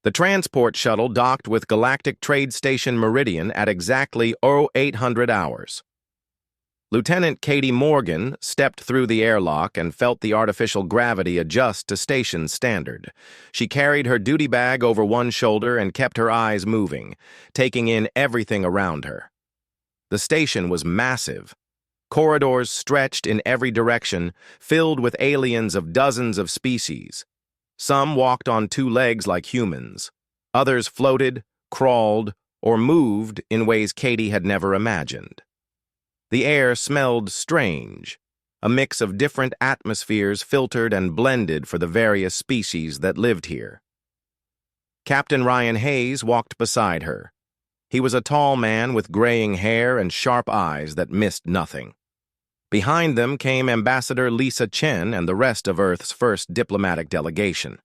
The transport shuttle docked with Galactic Trade Station Meridian at exactly 0800 hours. Lieutenant Katie Morgan stepped through the airlock and felt the artificial gravity adjust to station standard. She carried her duty bag over one shoulder and kept her eyes moving, taking in everything around her. The station was massive. Corridors stretched in every direction, filled with aliens of dozens of species. Some walked on two legs like humans. Others floated, crawled, or moved in ways Katie had never imagined. The air smelled strange, a mix of different atmospheres filtered and blended for the various species that lived here. Captain Ryan Hayes walked beside her. He was a tall man with graying hair and sharp eyes that missed nothing. Behind them came Ambassador Lisa Chen and the rest of Earth's first diplomatic delegation.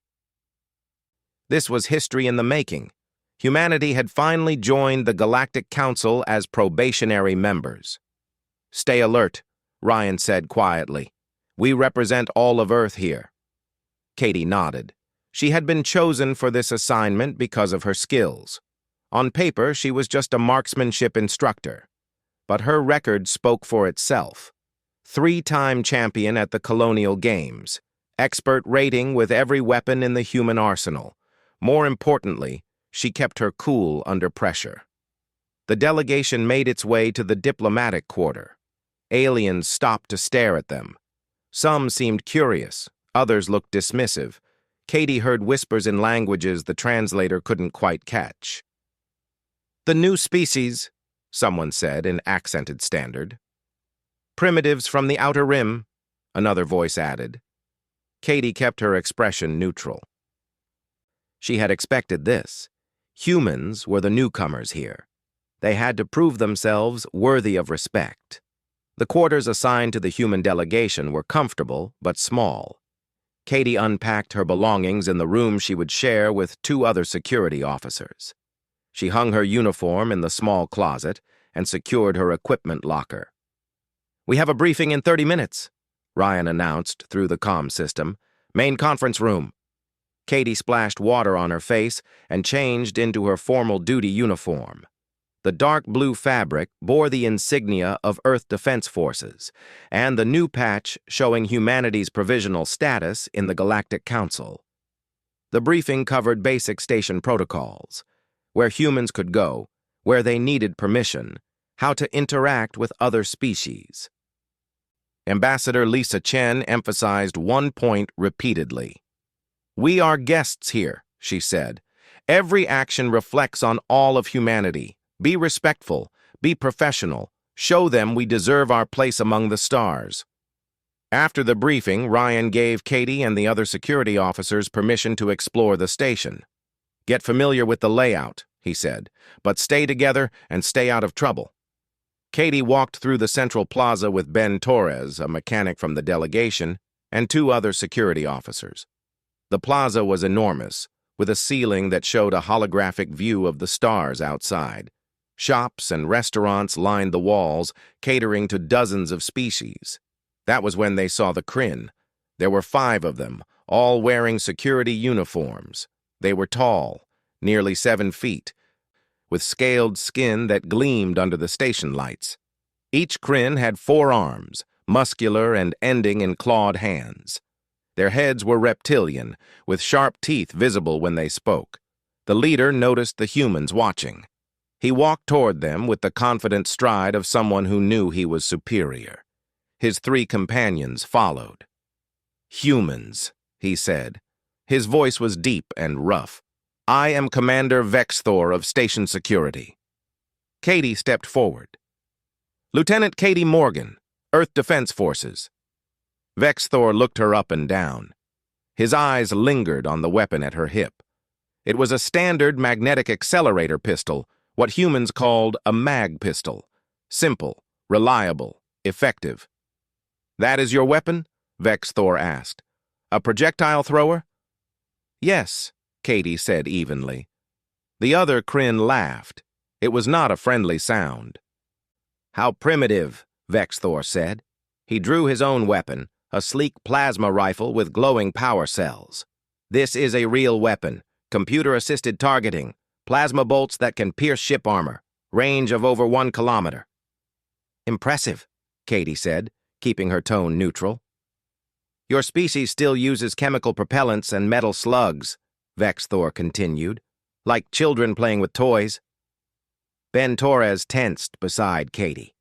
This was history in the making. Humanity had finally joined the Galactic Council as probationary members. "Stay alert," Ryan said quietly. "We represent all of Earth here." Katie nodded. She had been chosen for this assignment because of her skills. On paper, she was just a marksmanship instructor. But her record spoke for itself. 3-time champion at the Colonial Games. Expert rating with every weapon in the human arsenal. More importantly, she kept her cool under pressure. The delegation made its way to the diplomatic quarter. Aliens stopped to stare at them. Some seemed curious, others looked dismissive. Katie heard whispers in languages the translator couldn't quite catch. "The new species," someone said in accented standard. "Primitives from the Outer Rim," another voice added. Katie kept her expression neutral. She had expected this. Humans were the newcomers here. They had to prove themselves worthy of respect. The quarters assigned to the human delegation were comfortable but small. Katie unpacked her belongings in the room she would share with 2 other security officers. She hung her uniform in the small closet and secured her equipment locker. "We have a briefing in 30 minutes, Ryan announced through the comm system. "Main conference room." Katie splashed water on her face and changed into her formal duty uniform. The dark blue fabric bore the insignia of Earth Defense Forces and the new patch showing humanity's provisional status in the Galactic Council. The briefing covered basic station protocols, where humans could go, where they needed permission, how to interact with other species. Ambassador Lisa Chen emphasized one point repeatedly. "We are guests here," she said. "Every action reflects on all of humanity. Be respectful, be professional, show them we deserve our place among the stars." After the briefing, Ryan gave Katie and the other security officers permission to explore the station. "Get familiar with the layout," he said, "but stay together and stay out of trouble." Katie walked through the central plaza with Ben Torres, a mechanic from the delegation, and 2 other security officers. The plaza was enormous, with a ceiling that showed a holographic view of the stars outside. Shops and restaurants lined the walls, catering to dozens of species. That was when they saw the Kryn. There were 5 of them, all wearing security uniforms. They were tall, nearly 7 feet, with scaled skin that gleamed under the station lights. Each Kryn had 4 arms, muscular and ending in clawed hands. Their heads were reptilian, with sharp teeth visible when they spoke. The leader noticed the humans watching. He walked toward them with the confident stride of someone who knew he was superior. His 3 companions followed. "Humans," he said. His voice was deep and rough. "I am Commander Vexthor of Station Security." Katie stepped forward. "Lieutenant Katie Morgan, Earth Defense Forces." Vexthor looked her up and down. His eyes lingered on the weapon at her hip. It was a standard magnetic accelerator pistol, what humans called a mag pistol. Simple, reliable, effective. "That is your weapon?" Vexthor asked. "A projectile thrower?" "Yes," Katie said evenly. The other Kryn laughed. It was not a friendly sound. "How primitive," Vexthor said. He drew his own weapon, a sleek plasma rifle with glowing power cells. "This is a real weapon, Computer-assisted targeting. Plasma bolts that can pierce ship armor. Range of over 1 kilometer. Impressive, Katie said, keeping her tone neutral. Your species still uses chemical propellants and metal slugs, Vexthor continued, like children playing with toys. Ben Torres tensed beside Katie.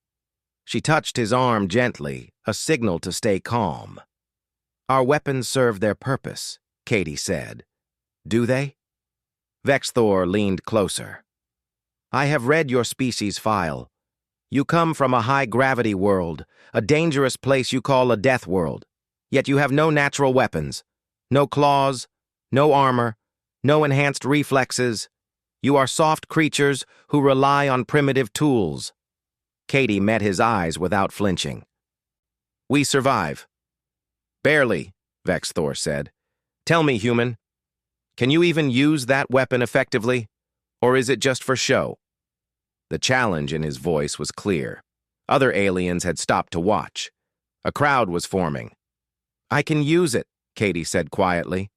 She touched his arm gently, a signal to stay calm. Our weapons serve their purpose, Katie said. Do they? Vexthor leaned closer. I have read your species file. You come from a high-gravity world, a dangerous place you call a death world. Yet you have no natural weapons, no claws, no armor, no enhanced reflexes. You are soft creatures who rely on primitive tools. Katie met his eyes without flinching. We survive. Barely, Vexthor said. Tell me, human, can you even use that weapon effectively? Or is it just for show? The challenge in his voice was clear. Other aliens had stopped to watch. A crowd was forming. I can use it, Katie said quietly.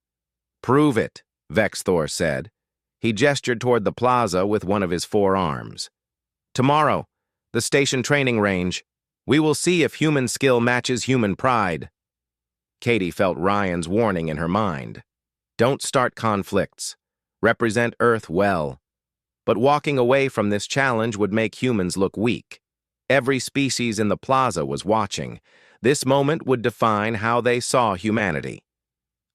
Prove it, Vexthor said. He gestured toward the plaza with one of his 4 arms. Tomorrow, the station training range. We will see if human skill matches human pride. Katie felt Ryan's warning in her mind. Don't start conflicts. Represent Earth well. But walking away from this challenge would make humans look weak. Every species in the plaza was watching. This moment would define how they saw humanity.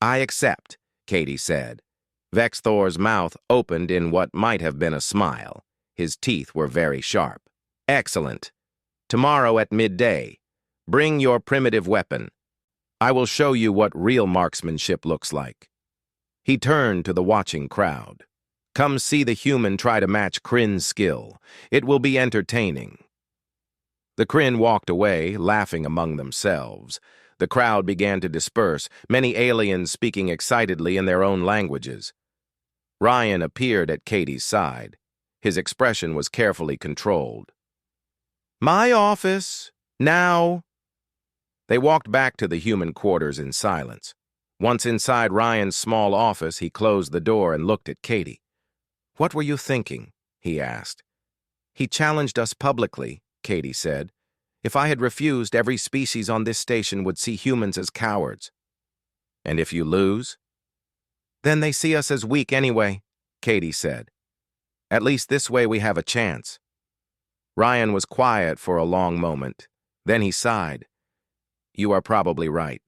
I accept, Katie said. Vexthor's mouth opened in what might have been a smile. His teeth were very sharp. Excellent. Tomorrow at midday, bring your primitive weapon. I will show you what real marksmanship looks like. He turned to the watching crowd. Come see the human try to match Kryn's skill. It will be entertaining. The Kryn walked away, laughing among themselves. The crowd began to disperse, many aliens speaking excitedly in their own languages. Ryan appeared at Katie's side. His expression was carefully controlled. My office, now. They walked back to the human quarters in silence. Once inside Ryan's small office, he closed the door and looked at Katie. What were you thinking? He asked. He challenged us publicly, Katie said. If I had refused, every species on this station would see humans as cowards. And if you lose? Then they see us as weak anyway, Katie said. At least this way we have a chance. Ryan was quiet for a long moment. Then he sighed. You are probably right.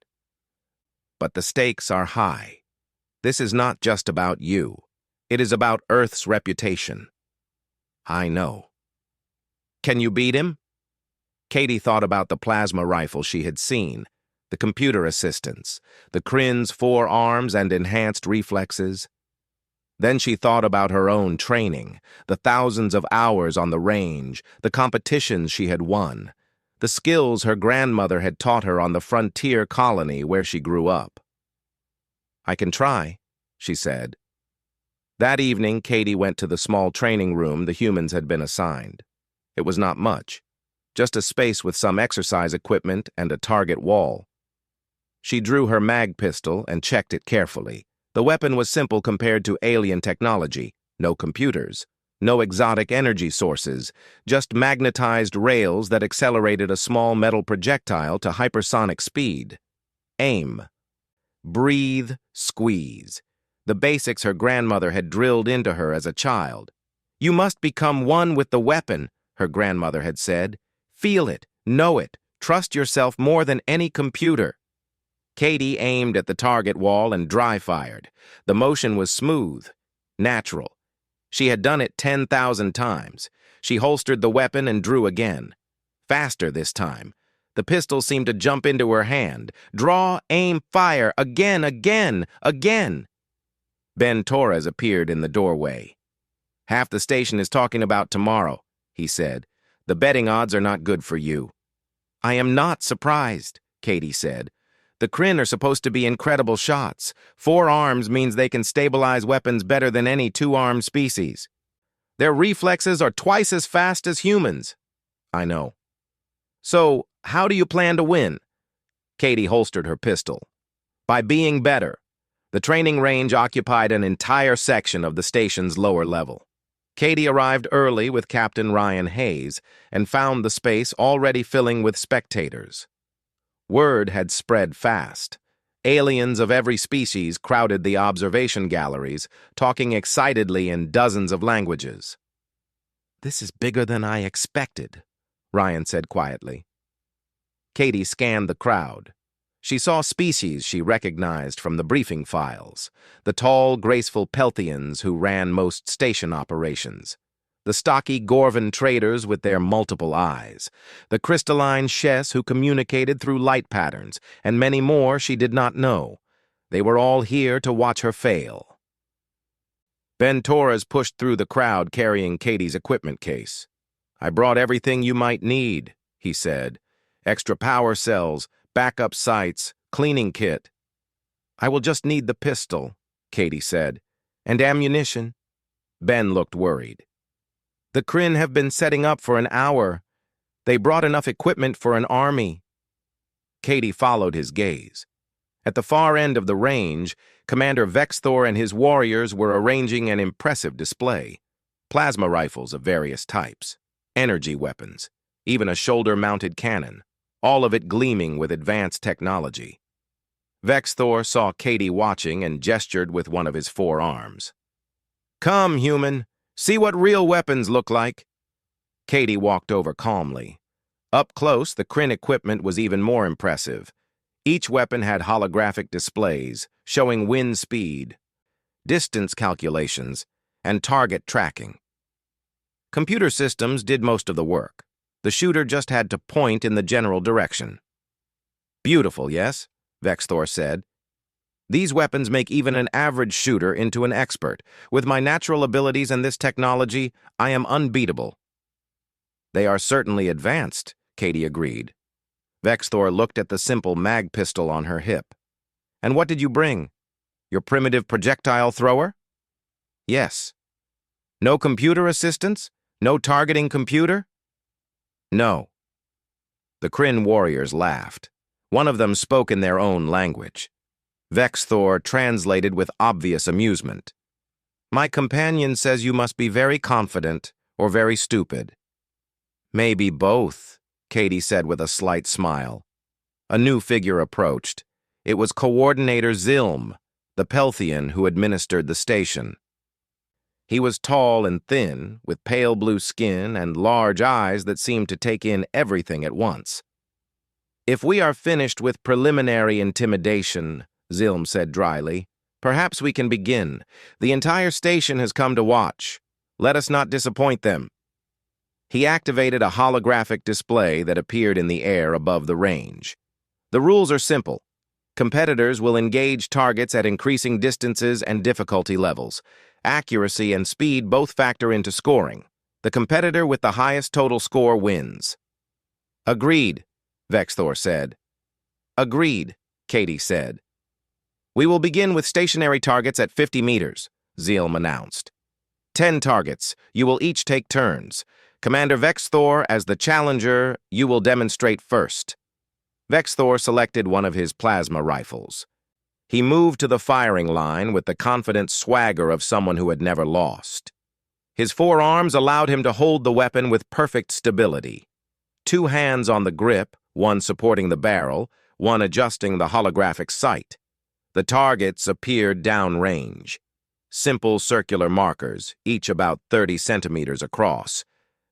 But the stakes are high. This is not just about you. It is about Earth's reputation. I know. Can you beat him? Katie thought about the plasma rifle she had seen, the computer assistance, the Kryn's 4 arms and enhanced reflexes. Then she thought about her own training, the thousands of hours on the range, the competitions she had won, the skills her grandmother had taught her on the frontier colony where she grew up. I can try, she said. That evening, Katie went to the small training room the humans had been assigned. It was not much, just a space with some exercise equipment and a target wall. She drew her mag pistol and checked it carefully. The weapon was simple compared to alien technology. No computers, no exotic energy sources, just magnetized rails that accelerated a small metal projectile to hypersonic speed. Aim. Breathe, squeeze. The basics her grandmother had drilled into her as a child. You must become one with the weapon, her grandmother had said. Feel it, know it, trust yourself more than any computer. Katie aimed at the target wall and dry-fired. The motion was smooth, natural. She had done it 10,000 times. She holstered the weapon and drew again. Faster this time. The pistol seemed to jump into her hand. Draw, aim, fire, again, again, again. Ben Torres appeared in the doorway. Half the station is talking about tomorrow, he said. The betting odds are not good for you. I am not surprised, Katie said. The Kryn are supposed to be incredible shots. 4 arms means they can stabilize weapons better than any 2-armed species. Their reflexes are twice as fast as humans. I know. So, how do you plan to win? Katie holstered her pistol. By being better. The training range occupied an entire section of the station's lower level. Katie arrived early with Captain Ryan Hayes and found the space already filling with spectators. Word had spread fast. Aliens of every species crowded the observation galleries, talking excitedly in dozens of languages. "This is bigger than I expected," Ryan said quietly. Katie scanned the crowd. She saw species she recognized from the briefing files, the tall, graceful Pelthians who ran most station operations, the stocky Gorvan traders with their multiple eyes, the crystalline Shess who communicated through light patterns, and many more she did not know. They were all here to watch her fail. Ben Torres pushed through the crowd carrying Katie's equipment case. "I brought everything you might need," he said. "Extra power cells, backup sights, cleaning kit." "I will just need the pistol," Katie said. "And ammunition." Ben looked worried. "The Kryn have been setting up for an hour. They brought enough equipment for an army." Katie followed his gaze. At the far end of the range, Commander Vexthor and his warriors were arranging an impressive display. Plasma rifles of various types, energy weapons, even a shoulder-mounted cannon, all of it gleaming with advanced technology. Vexthor saw Katie watching and gestured with one of his four arms. "Come, human, see what real weapons look like." Katie walked over calmly. Up close, the Kryn equipment was even more impressive. Each weapon had holographic displays showing wind speed, distance calculations, and target tracking. Computer systems did most of the work. The shooter just had to point in the general direction. "Beautiful, yes?" Vexthor said. "These weapons make even an average shooter into an expert. With my natural abilities and this technology, I am unbeatable." "They are certainly advanced," Katie agreed. Vexthor looked at the simple mag pistol on her hip. "And what did you bring? Your primitive projectile thrower?" "Yes." "No computer assistance? No targeting computer?" "No." The Kryn warriors laughed. One of them spoke in their own language. Vexthor translated with obvious amusement. "My companion says you must be very confident or very stupid." "Maybe both," Katie said with a slight smile. A new figure approached. It was Coordinator Zilm, the Pelthian who administered the station. He was tall and thin, with pale blue skin and large eyes that seemed to take in everything at once. "If we are finished with preliminary intimidation," Zilm said dryly, "perhaps we can begin. The entire station has come to watch. Let us not disappoint them." He activated a holographic display that appeared in the air above the range. "The rules are simple. Competitors will engage targets at increasing distances and difficulty levels. Accuracy and speed both factor into scoring. The competitor with the highest total score wins." "Agreed," Vexthor said. "Agreed," Katie said. "We will begin with stationary targets at 50 meters, Zilm announced. 10 targets. You will each take turns. Commander Vexthor, as the challenger, you will demonstrate first." Vexthor selected one of his plasma rifles. He moved to the firing line with the confident swagger of someone who had never lost. His forearms allowed him to hold the weapon with perfect stability. 2 hands on the grip, one supporting the barrel, one adjusting the holographic sight. The targets appeared downrange. Simple circular markers, each about 30 centimeters across.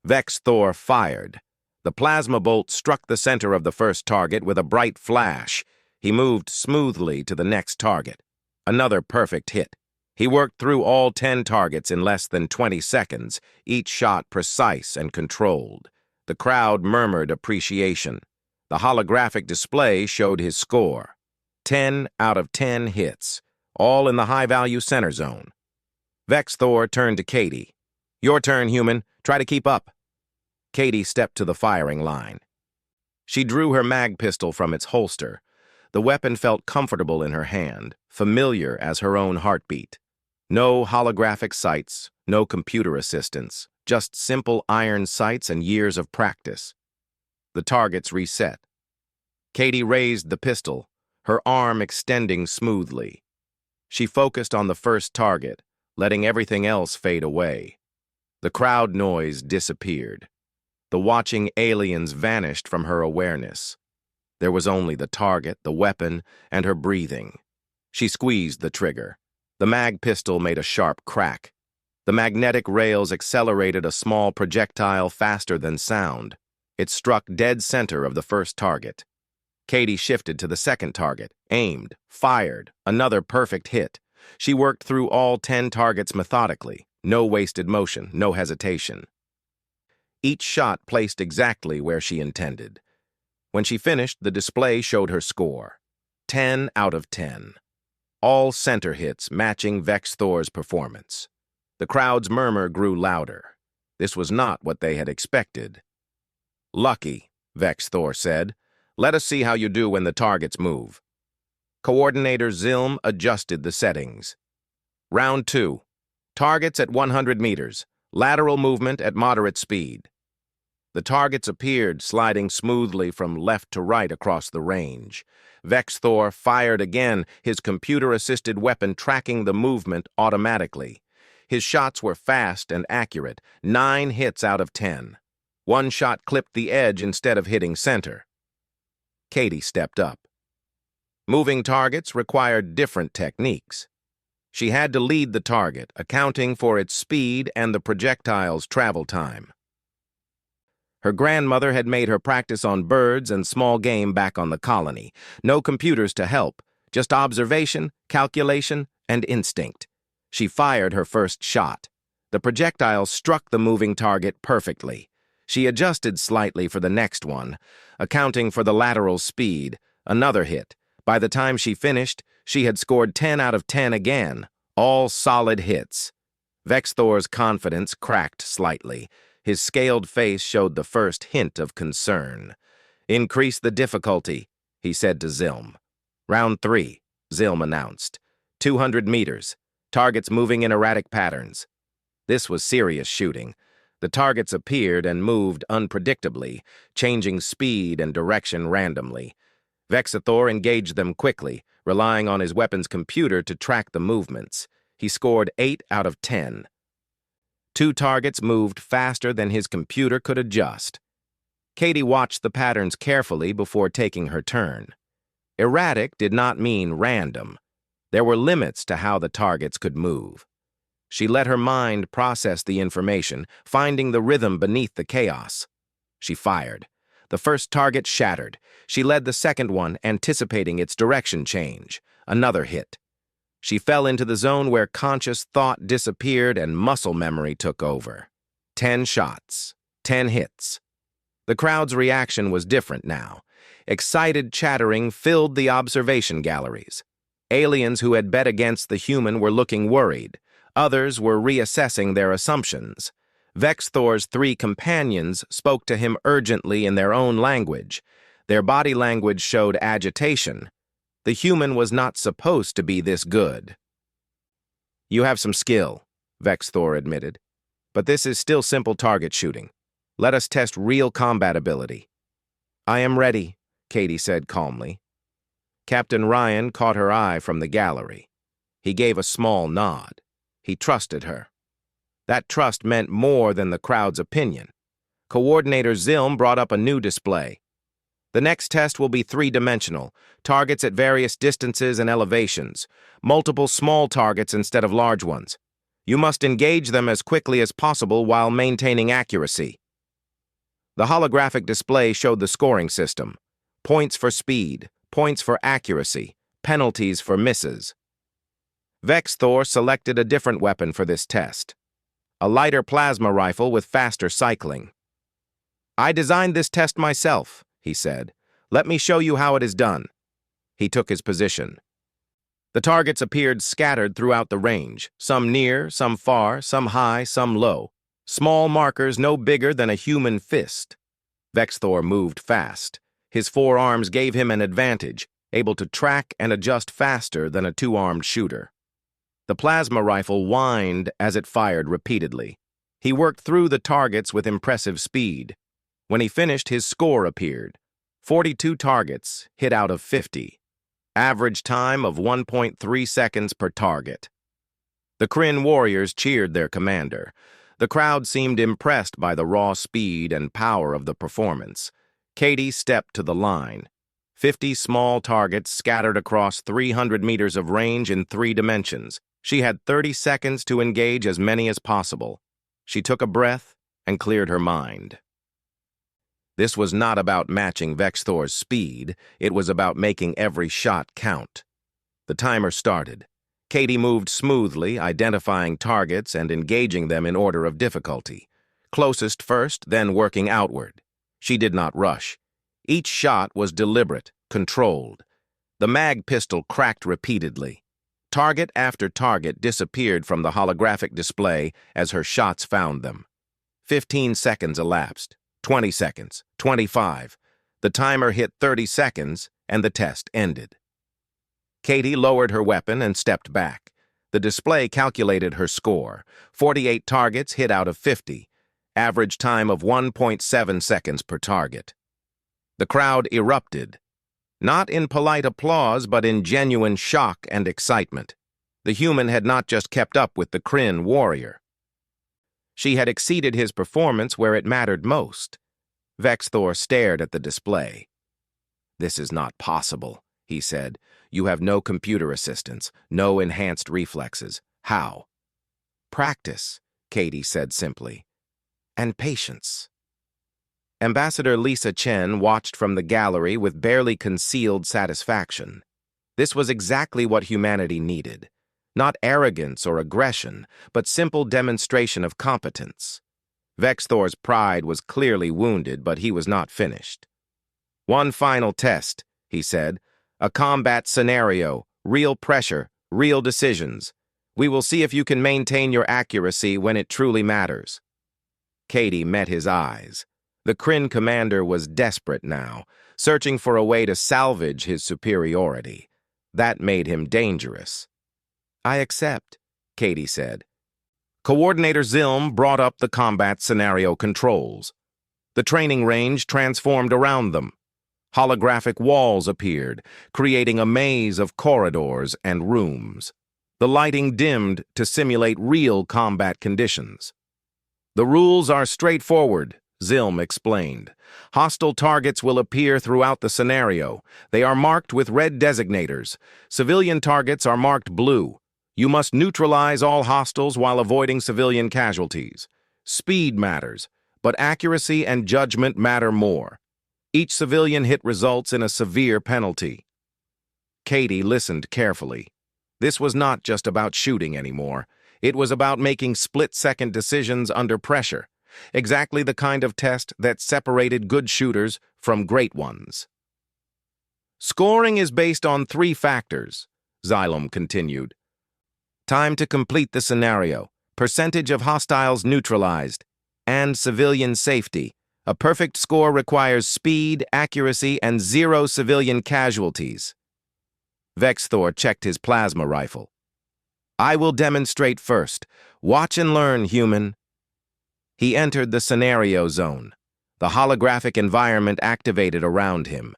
Vexthor fired. The plasma bolt struck the center of the first target with a bright flash. He moved smoothly to the next target. Another perfect hit. He worked through all 10 targets in less than 20 seconds, each shot precise and controlled. The crowd murmured appreciation. The holographic display showed his score. 10 out of 10 hits, all in the high-value center zone. Vexthor turned to Katie. "Your turn, human. Try to keep up." Katie stepped to the firing line. She drew her mag pistol from its holster. The weapon felt comfortable in her hand, familiar as her own heartbeat. No holographic sights, no computer assistance, just simple iron sights and years of practice. The targets reset. Katie raised the pistol, her arm extending smoothly. She focused on the first target, letting everything else fade away. The crowd noise disappeared. The watching aliens vanished from her awareness. There was only the target, the weapon, and her breathing. She squeezed the trigger. The mag pistol made a sharp crack. The magnetic rails accelerated a small projectile faster than sound. It struck dead center of the first target. Katie shifted to the second target, aimed, fired, another perfect hit. She worked through all 10 targets methodically. No wasted motion, no hesitation. Each shot placed exactly where she intended. When she finished, the display showed her score. 10 out of 10. All center hits matching Vex Thor's performance. The crowd's murmur grew louder. This was not what they had expected. "Lucky," Vex Thor said. "Let us see how you do when the targets move." Coordinator Zilm adjusted the settings. Round 2. Targets at 100 meters. Lateral movement at moderate speed. The targets appeared, sliding smoothly from left to right across the range. Vex Thor fired again, his computer-assisted weapon tracking the movement automatically. His shots were fast and accurate, 9 hits out of 10. One shot clipped the edge instead of hitting center. Katie stepped up. Moving targets required different techniques. She had to lead the target, accounting for its speed and the projectile's travel time. Her grandmother had made her practice on birds and small game back on the colony. No computers to help, just observation, calculation, and instinct. She fired her first shot. The projectile struck the moving target perfectly. She adjusted slightly for the next one, accounting for the lateral speed. Another hit. By the time she finished, she had scored 10 out of 10 again, all solid hits. Vex Thor's confidence cracked slightly. His scaled face showed the first hint of concern. "Increase the difficulty," he said to Zilm. "Round 3, Zilm announced. 200 meters. Targets moving in erratic patterns." This was serious shooting. The targets appeared and moved unpredictably, changing speed and direction randomly. Vex Thor engaged them quickly, relying on his weapon's computer to track the movements. He scored 8 out of 10. 2 targets moved faster than his computer could adjust. Katie watched the patterns carefully before taking her turn. Erratic did not mean random. There were limits to how the targets could move. She let her mind process the information, finding the rhythm beneath the chaos. She fired. The first target shattered. She led the second one, anticipating its direction change. Another hit. She fell into the zone where conscious thought disappeared and muscle memory took over. 10 shots. 10 hits. The crowd's reaction was different now. Excited chattering filled the observation galleries. Aliens who had bet against the human were looking worried. Others were reassessing their assumptions. Vex Thor's 3 companions spoke to him urgently in their own language. Their body language showed agitation. The human was not supposed to be this good. "You have some skill," Vex Thor admitted. "But this is still simple target shooting. Let us test real combat ability." "I am ready," Katie said calmly. Captain Ryan caught her eye from the gallery. He gave a small nod. He trusted her. That trust meant more than the crowd's opinion. Coordinator Zilm brought up a new display. "The next test will be 3-dimensional, targets at various distances and elevations, multiple small targets instead of large ones. You must engage them as quickly as possible while maintaining accuracy." The holographic display showed the scoring system. Points for speed, points for accuracy, penalties for misses. Vex Thor selected a different weapon for this test. A lighter plasma rifle with faster cycling. "I designed this test myself," he said. "Let me show you how it is done." He took his position. The targets appeared scattered throughout the range, some near, some far, some high, some low. Small markers no bigger than a human fist. Vex Thor moved fast. His 4 arms gave him an advantage, able to track and adjust faster than a 2-armed shooter. The plasma rifle whined as it fired repeatedly. He worked through the targets with impressive speed. When he finished, his score appeared. 42 targets, hit out of 50. Average time of 1.3 seconds per target. The Kryn warriors cheered their commander. The crowd seemed impressed by the raw speed and power of the performance. Katie stepped to the line. 50 small targets scattered across 300 meters of range in 3 dimensions. She had 30 seconds to engage as many as possible. She took a breath and cleared her mind. This was not about matching Vexthor's speed. It was about making every shot count. The timer started. Katie moved smoothly, identifying targets and engaging them in order of difficulty. Closest first, then working outward. She did not rush. Each shot was deliberate, controlled. The mag pistol cracked repeatedly. Target after target disappeared from the holographic display as her shots found them. 15 seconds elapsed, 20 seconds, 25. The timer hit 30 seconds, and the test ended. Katie lowered her weapon and stepped back. The display calculated her score. 48 targets hit out of 50. Average time of 1.7 seconds per target. The crowd erupted. Not in polite applause, but in genuine shock and excitement. The human had not just kept up with the Kryn warrior. She had exceeded his performance where it mattered most. Vexthor stared at the display. "This is not possible," he said. "You have no computer assistance, no enhanced reflexes. How?" "Practice," Katie said simply. "And patience." Ambassador Lisa Chen watched from the gallery with barely concealed satisfaction. This was exactly what humanity needed. Not arrogance or aggression, but simple demonstration of competence. Vexthor's pride was clearly wounded, but he was not finished. "One final test," he said. "A combat scenario, real pressure, real decisions. We will see if you can maintain your accuracy when it truly matters." Katie met his eyes. The Kryn commander was desperate now, searching for a way to salvage his superiority. That made him dangerous. "I accept," Katie said. Coordinator Zilm brought up the combat scenario controls. The training range transformed around them. Holographic walls appeared, creating a maze of corridors and rooms. The lighting dimmed to simulate real combat conditions. "The rules are straightforward," Zilm explained. "Hostile targets will appear throughout the scenario. They are marked with red designators. Civilian targets are marked blue. You must neutralize all hostiles while avoiding civilian casualties. Speed matters, but accuracy and judgment matter more. Each civilian hit results in a severe penalty." Katie listened carefully. This was not just about shooting anymore. It was about making split-second decisions under pressure. Exactly the kind of test that separated good shooters from great ones. "Scoring is based on 3 factors," Xylem continued. "Time to complete the scenario, percentage of hostiles neutralized, and civilian safety. A perfect score requires speed, accuracy, and 0 civilian casualties." Vexthor checked his plasma rifle. "I will demonstrate first. Watch and learn, human." He entered the scenario zone. The holographic environment activated around him.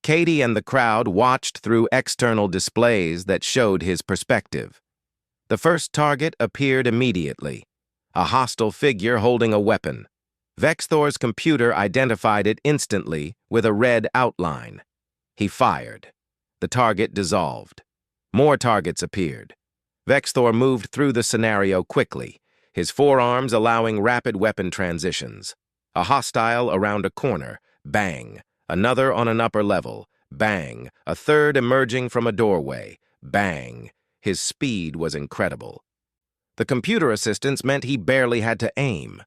Katie and the crowd watched through external displays that showed his perspective. The first target appeared immediately. A hostile figure holding a weapon. Vexthor's computer identified it instantly with a red outline. He fired. The target dissolved. More targets appeared. Vexthor moved through the scenario quickly, his forearms allowing rapid weapon transitions. A hostile around a corner, bang. Another on an upper level, bang. A third emerging from a doorway, bang. His speed was incredible. The computer assistance meant he barely had to aim.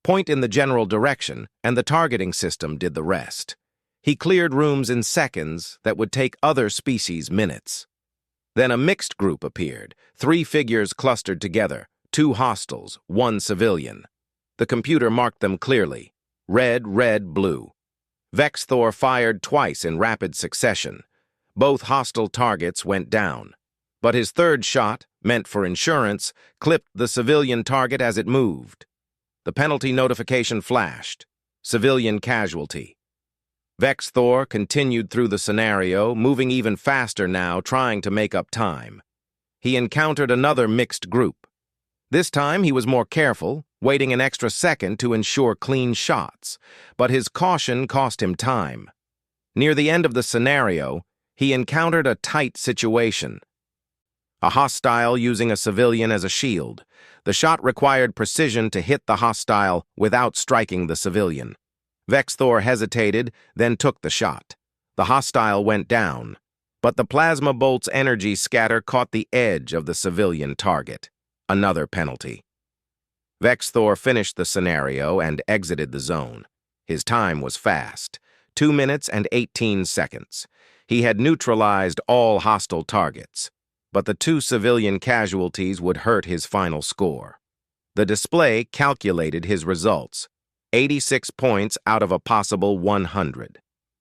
Point in the general direction, and the targeting system did the rest. He cleared rooms in seconds that would take other species minutes. Then a mixed group appeared, 3 figures clustered together, 2 hostiles, 1 civilian. The computer marked them clearly, red, red, blue. Vexthor fired twice in rapid succession. Both hostile targets went down. But his third shot, meant for insurance, clipped the civilian target as it moved. The penalty notification flashed. Civilian casualty. Vex Thor continued through the scenario, moving even faster now, trying to make up time. He encountered another mixed group. This time he was more careful, waiting an extra second to ensure clean shots, but his caution cost him time. Near the end of the scenario, he encountered a tight situation. A hostile using a civilian as a shield. The shot required precision to hit the hostile without striking the civilian. Vex Thor hesitated, then took the shot. The hostile went down, but the plasma bolt's energy scatter caught the edge of the civilian target. Another penalty. Vex Thor finished the scenario and exited the zone. His time was fast, 2 minutes and 18 seconds. He had neutralized all hostile targets, but the 2 civilian casualties would hurt his final score. The display calculated his results, 86 points out of a possible 100.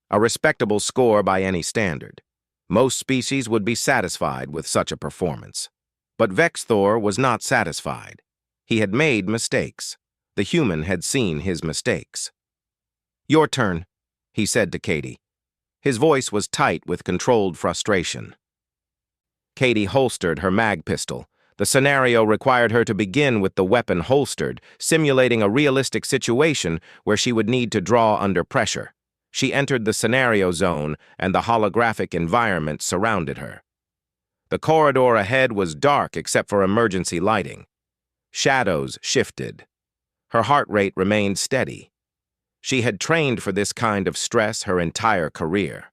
A respectable score by any standard. Most species would be satisfied with such a performance. But Vex Thor was not satisfied. He had made mistakes. The human had seen his mistakes. "Your turn," he said to Katie. His voice was tight with controlled frustration. Katie holstered her mag pistol. The scenario required her to begin with the weapon holstered, simulating a realistic situation where she would need to draw under pressure. She entered the scenario zone, and the holographic environment surrounded her. The corridor ahead was dark except for emergency lighting. Shadows shifted. Her heart rate remained steady. She had trained for this kind of stress her entire career.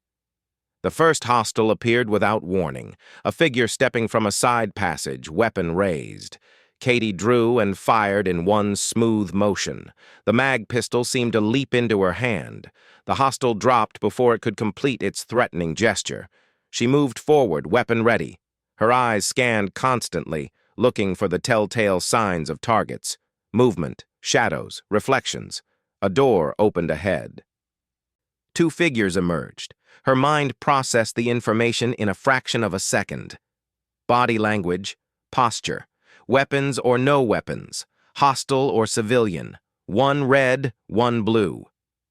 The first hostile appeared without warning, a figure stepping from a side passage, weapon raised. Katie drew and fired in one smooth motion. The mag pistol seemed to leap into her hand. The hostile dropped before it could complete its threatening gesture. She moved forward, weapon ready. Her eyes scanned constantly, looking for the telltale signs of targets. Movement, shadows, reflections. A door opened ahead. 2 figures emerged. Her mind processed the information in a fraction of a second. Body language, posture, weapons or no weapons, hostile or civilian, one red, one blue.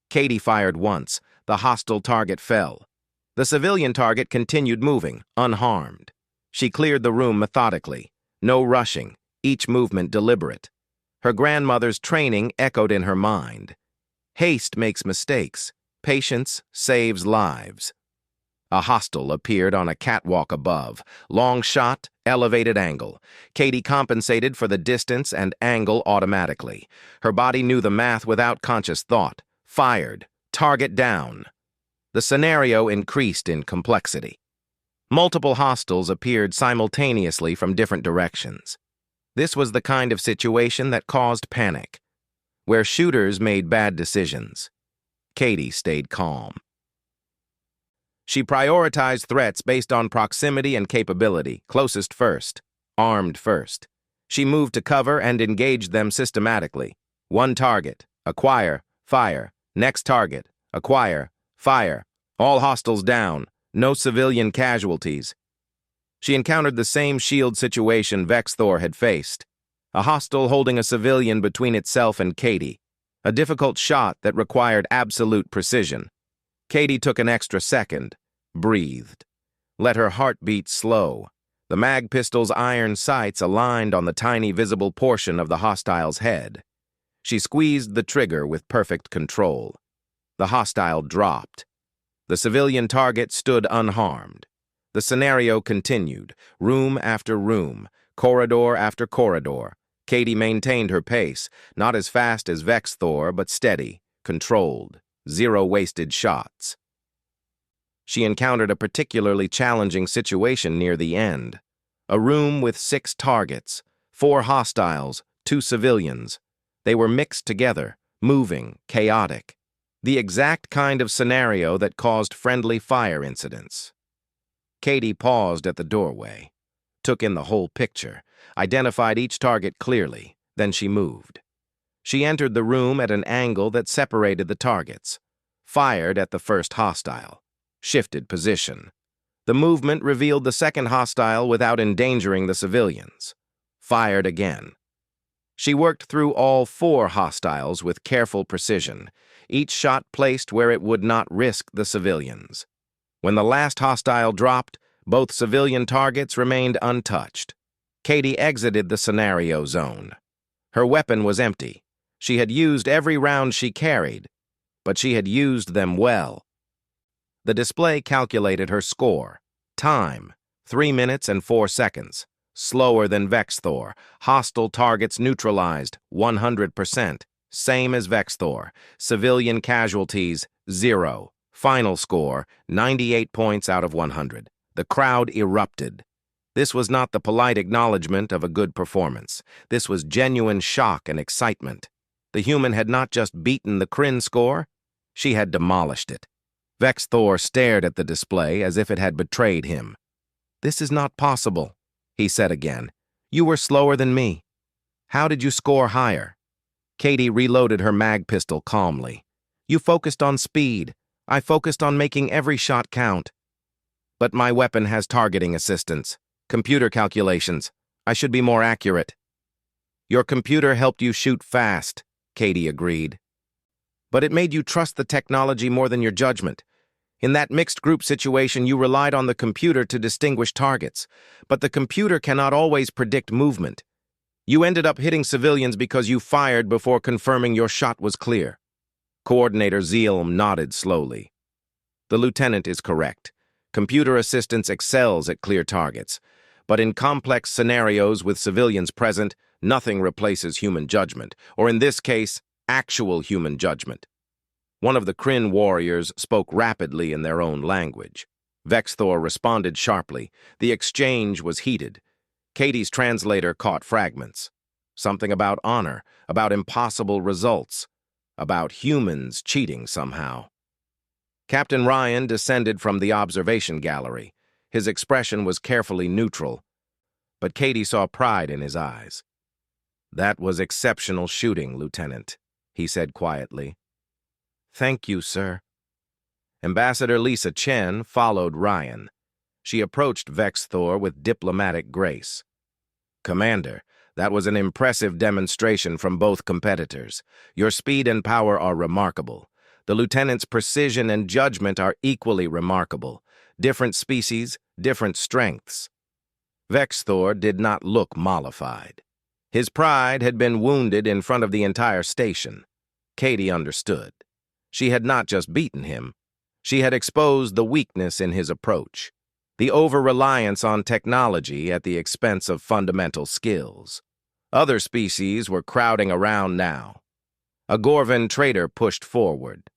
Katie fired once. The hostile target fell. The civilian target continued moving, unharmed. She cleared the room methodically. No rushing, each movement deliberate. Her grandmother's training echoed in her mind. Haste makes mistakes. Patience saves lives. A hostile appeared on a catwalk above. Long shot, elevated angle. Katie compensated for the distance and angle automatically. Her body knew the math without conscious thought. Fired. Target down. The scenario increased in complexity. Multiple hostiles appeared simultaneously from different directions. This was the kind of situation that caused panic, where shooters made bad decisions. Katie stayed calm. She prioritized threats based on proximity and capability, closest first, armed first. She moved to cover and engaged them systematically. One target, acquire, fire. Next target, acquire, fire. All hostiles down, no civilian casualties. She encountered the same shield situation Vex Thor had faced. A hostile holding a civilian between itself and Katie. A difficult shot that required absolute precision. Katie took an extra second, breathed. Let her heart beat slow. The mag pistol's iron sights aligned on the tiny visible portion of the hostile's head. She squeezed the trigger with perfect control. The hostile dropped. The civilian target stood unharmed. The scenario continued, room after room, corridor after corridor. Katie maintained her pace, not as fast as Vex Thor, but steady, controlled, 0 wasted shots. She encountered a particularly challenging situation near the end. A room with 6 targets, 4 hostiles, 2 civilians. They were mixed together, moving, chaotic. The exact kind of scenario that caused friendly fire incidents. Katie paused at the doorway, took in the whole picture, identified each target clearly, then she moved. She entered the room at an angle that separated the targets, fired at the first hostile, shifted position. The movement revealed the second hostile without endangering the civilians. Fired again. She worked through all 4 hostiles with careful precision, each shot placed where it would not risk the civilians. When the last hostile dropped, both civilian targets remained untouched. Katie exited the scenario zone. Her weapon was empty. She had used every round she carried, but she had used them well. The display calculated her score. Time, 3 minutes and 4 seconds. Slower than Vexthor. Hostile targets neutralized, 100%. Same as Vexthor. Civilian casualties, 0. Final score, 98 points out of 100. The crowd erupted. This was not the polite acknowledgement of a good performance. This was genuine shock and excitement. The human had not just beaten the Kryn score, she had demolished it. Vexthor stared at the display as if it had betrayed him. "This is not possible," he said again. "You were slower than me. How did you score higher?" Katie reloaded her mag pistol calmly. "You focused on speed. I focused on making every shot count. But my weapon has targeting assistance. Computer calculations. I should be more accurate." "Your computer helped you shoot fast," Katie agreed. "But it made you trust the technology more than your judgment. In that mixed group situation, you relied on the computer to distinguish targets. But the computer cannot always predict movement. You ended up hitting civilians because you fired before confirming your shot was clear." Coordinator Zielm nodded slowly. "The lieutenant is correct. Computer assistance excels at clear targets. But in complex scenarios with civilians present, nothing replaces human judgment, or in this case, actual human judgment." One of the Kryn warriors spoke rapidly in their own language. Vexthor responded sharply. The exchange was heated. Katie's translator caught fragments. Something about honor, about impossible results, about humans cheating somehow. Captain Ryan descended from the observation gallery. His expression was carefully neutral, but Katie saw pride in his eyes. "That was exceptional shooting, Lieutenant," he said quietly. "Thank you, sir." Ambassador Lisa Chen followed Ryan. She approached Vexthor with diplomatic grace. "Commander, that was an impressive demonstration from both competitors. Your speed and power are remarkable. The lieutenant's precision and judgment are equally remarkable. Different species, different strengths." Vexthor did not look mollified. His pride had been wounded in front of the entire station. Katie understood. She had not just beaten him. She had exposed the weakness in his approach, the over-reliance on technology at the expense of fundamental skills. Other species were crowding around now. A Gorvan trader pushed forward.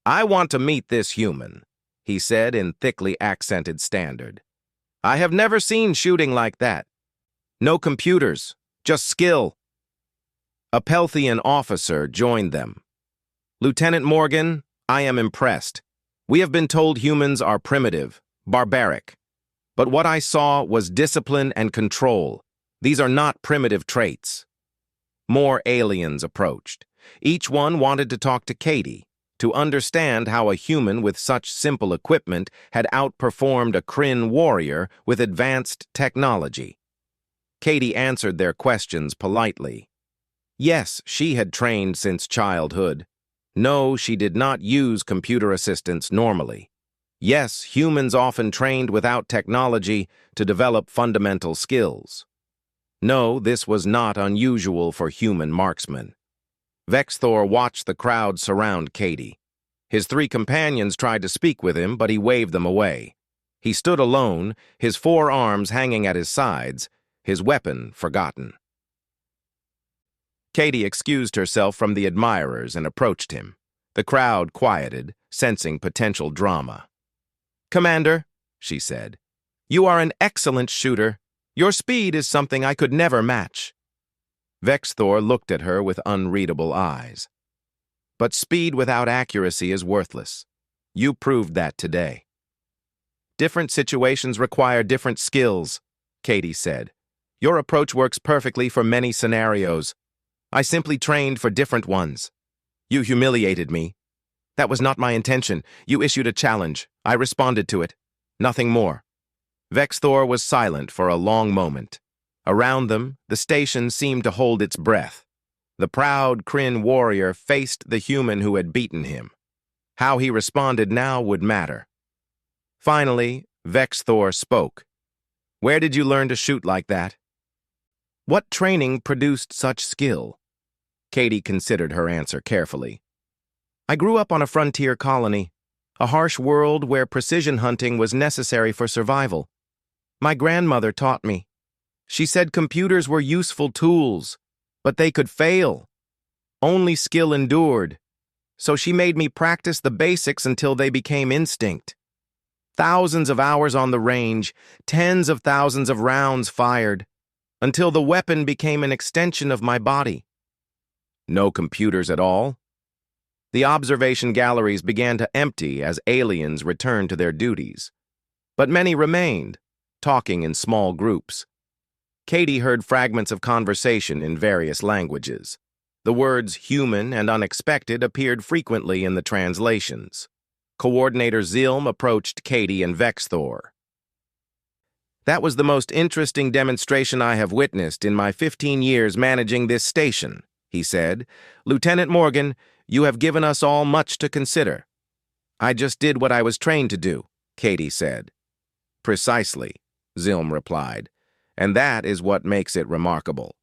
"I want to meet this human," he said in thickly accented standard. "I have never seen shooting like that. No computers, just skill." A Pelthian officer joined them. "Lieutenant Morgan, I am impressed. We have been told humans are primitive, barbaric. But what I saw was discipline and control. These are not primitive traits." More aliens approached. Each one wanted to talk to Katie, to understand how a human with such simple equipment had outperformed a Kryn warrior with advanced technology. Katie answered their questions politely. Yes, she had trained since childhood. No, she did not use computer assistance normally. Yes, humans often trained without technology to develop fundamental skills. No, this was not unusual for human marksmen. Vexthor watched the crowd surround Katie. His 3 companions tried to speak with him, but he waved them away. He stood alone, his 4 arms hanging at his sides, his weapon forgotten. Katie excused herself from the admirers and approached him. The crowd quieted, sensing potential drama. "Commander," she said, "you are an excellent shooter. Your speed is something I could never match." Vexthor looked at her with unreadable eyes. "But speed without accuracy is worthless. You proved that today." "Different situations require different skills," Katie said. "Your approach works perfectly for many scenarios. I simply trained for different ones. You humiliated me. That was not my intention. You issued a challenge. I responded to it. Nothing more." Vexthor was silent for a long moment. Around them, the station seemed to hold its breath. The proud Kryn warrior faced the human who had beaten him. How he responded now would matter. Finally, Vexthor spoke. "Where did you learn to shoot like that?" "What training produced such skill?" Katie considered her answer carefully. "I grew up on a frontier colony, a harsh world where precision hunting was necessary for survival. My grandmother taught me. She said computers were useful tools, but they could fail. Only skill endured. So she made me practice the basics until they became instinct. Thousands of hours on the range, tens of thousands of rounds fired, until the weapon became an extension of my body." "No computers at all?" The observation galleries began to empty as aliens returned to their duties. But many remained, talking in small groups. Katie heard fragments of conversation in various languages. The words human and unexpected appeared frequently in the translations. Coordinator Zilm approached Katie and Vexthor. "That was the most interesting demonstration I have witnessed in my 15 years managing this station," he said. "Lieutenant Morgan, you have given us all much to consider." "I just did what I was trained to do," Katie said. "Precisely," Zilm replied, "and that is what makes it remarkable.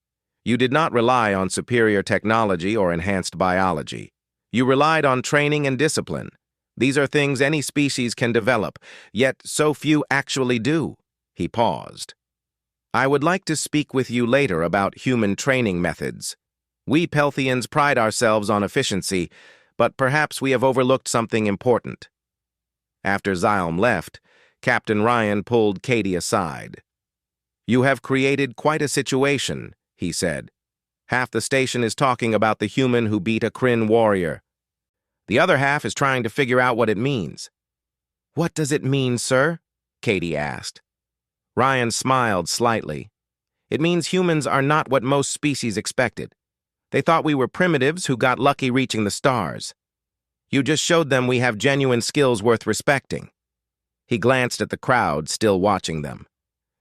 You did not rely on superior technology or enhanced biology. You relied on training and discipline. These are things any species can develop, yet so few actually do." He paused. "I would like to speak with you later about human training methods. We Pelthians pride ourselves on efficiency, but perhaps we have overlooked something important." After Zilm left, Captain Ryan pulled Katie aside. "You have created quite a situation," he said. "Half the station is talking about the human who beat a Kryn warrior. The other half is trying to figure out what it means." "What does it mean, sir?" Katie asked. Ryan smiled slightly. "It means humans are not what most species expected. They thought we were primitives who got lucky reaching the stars. You just showed them we have genuine skills worth respecting." He glanced at the crowd, still watching them.